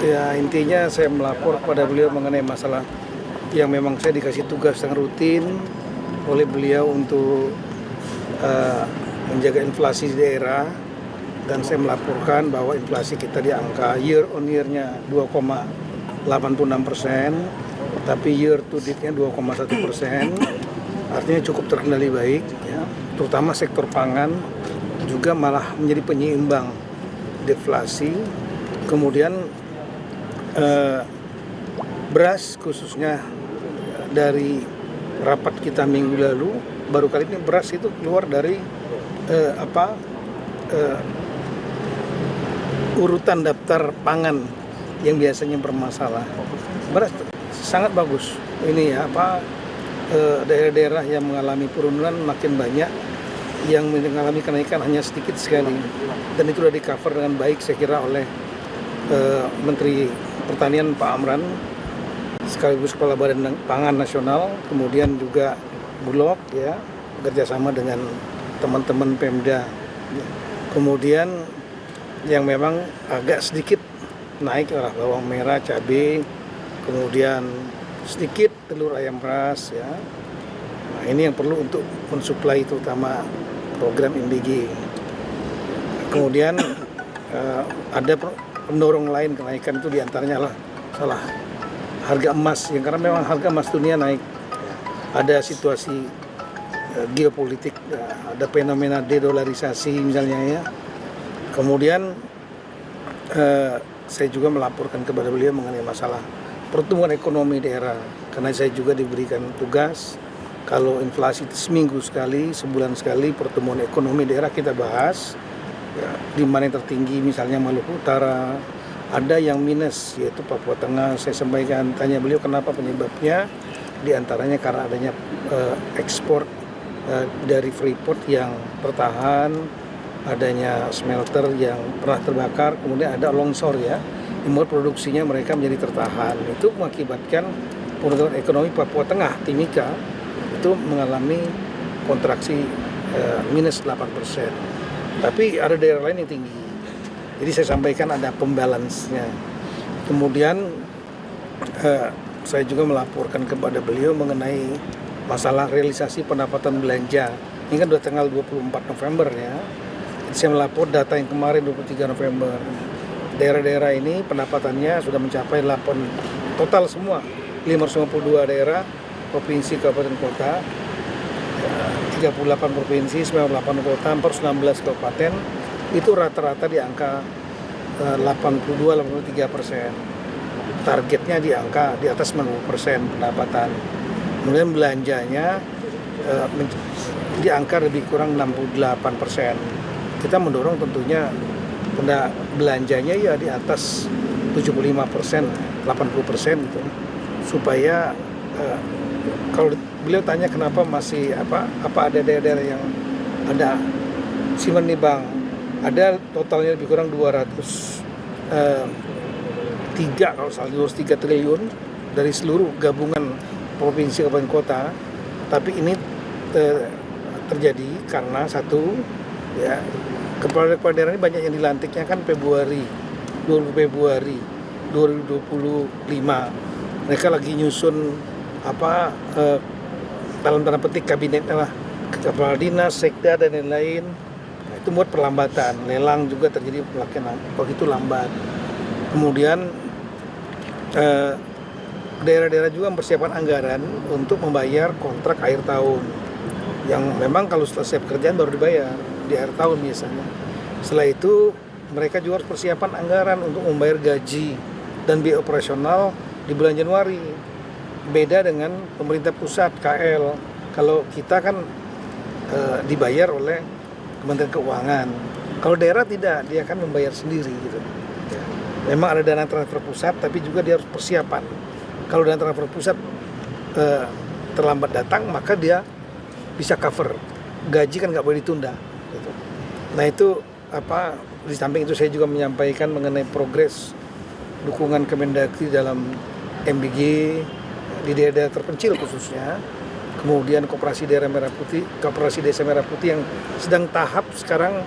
Ya, intinya saya melapor kepada beliau mengenai masalah yang memang saya dikasih tugas yang rutin oleh beliau untuk menjaga inflasi di daerah, dan saya melaporkan bahwa inflasi kita di angka year on year-nya 2,86%, tapi year to date-nya 2,1%, artinya cukup terkendali baik, ya. Terutama sektor pangan juga malah menjadi penyeimbang deflasi. Kemudian beras khususnya dari rapat kita minggu lalu, baru kali ini beras itu keluar dari urutan daftar pangan yang biasanya bermasalah. Beras sangat bagus. Ini ya daerah-daerah yang mengalami penurunan makin banyak, yang mengalami kenaikan hanya sedikit sekali, dan itu sudah di cover dengan baik saya kira oleh Menteri Pertanian Pak Amran sekaligus Kepala Badan Pangan Nasional, kemudian juga Bulog, ya, bekerjasama dengan teman-teman Pemda. Kemudian yang memang agak sedikit naik adalah bawang merah, cabai, kemudian sedikit telur ayam ras, ya. Nah, ini yang perlu untuk mensuplai terutama program MBG. Kemudian ada pendorong lain kenaikan, itu diantaranya lah harga emas, yang karena memang harga emas dunia naik. Ada situasi geopolitik, ada fenomena dedolarisasi misalnya, ya. Kemudian saya juga melaporkan kepada beliau mengenai masalah pertumbuhan ekonomi daerah, karena saya juga diberikan tugas kalau inflasi seminggu sekali, sebulan sekali pertumbuhan ekonomi daerah kita bahas, ya, di mana yang tertinggi misalnya Maluku Utara, ada yang minus yaitu Papua Tengah. Saya sampaikan, tanya beliau kenapa penyebabnya, diantaranya karena adanya ekspor dari Freeport yang tertahan, adanya smelter yang pernah terbakar, kemudian ada longsor, ya, impor produksinya mereka menjadi tertahan. Itu mengakibatkan pertumbuhan ekonomi Papua Tengah, Timika, itu mengalami kontraksi minus 8%. Tapi ada daerah lain yang tinggi. Jadi saya sampaikan ada pembalance-nya. Kemudian saya juga melaporkan kepada beliau mengenai masalah realisasi pendapatan belanja. Ini kan sudah tanggal 24 November, ya. Jadi saya melapor data yang kemarin 23 November. Daerah-daerah ini pendapatannya sudah mencapai total semua 552 daerah, provinsi, kabupaten, kota, 38 provinsi, 98 kota, 416 kabupaten, itu rata-rata di angka 82-83%. Targetnya di atas 90% pendapatan. Kemudian belanjanya di angka lebih kurang 68%. Kita mendorong tentunya belanjanya ya di atas 75%, 80% gitu, supaya kalau beliau tanya kenapa masih apa ada daerah-daerah yang ada simpan di bank, ada totalnya lebih kurang 203 triliun dari seluruh gabungan provinsi kabupaten kota. Tapi ini terjadi karena satu, ya, kepala daerah ini banyak yang dilantiknya kan Februari 2025. Mereka lagi nyusun dalam tanda petik kabinetnya lah, kepala dinas, sekda dan lain-lain. Nah, itu buat perlambatan. Lelang juga terjadi pelaksanaan begitu lambat. Kemudian daerah-daerah juga mempersiapkan anggaran untuk membayar kontrak akhir tahun, yang memang kalau selesai pekerjaan baru dibayar di akhir tahun biasanya. Setelah itu mereka juga harus persiapan anggaran untuk membayar gaji dan biaya operasional di bulan Januari. Beda dengan pemerintah pusat, KL. Kalau kita kan dibayar oleh Kementerian Keuangan. Kalau daerah tidak, dia akan membayar sendiri gitu. Ya. Memang ada dana transfer pusat, tapi juga dia harus persiapan. Kalau dana transfer pusat terlambat datang, maka dia bisa cover. Gaji kan nggak boleh ditunda. Gitu. Nah itu di samping itu saya juga menyampaikan mengenai progres dukungan Kemendagri dalam MBG di daerah terpencil khususnya. Kemudian Koperasi Desa Merah Putih yang sedang tahap sekarang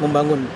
membangun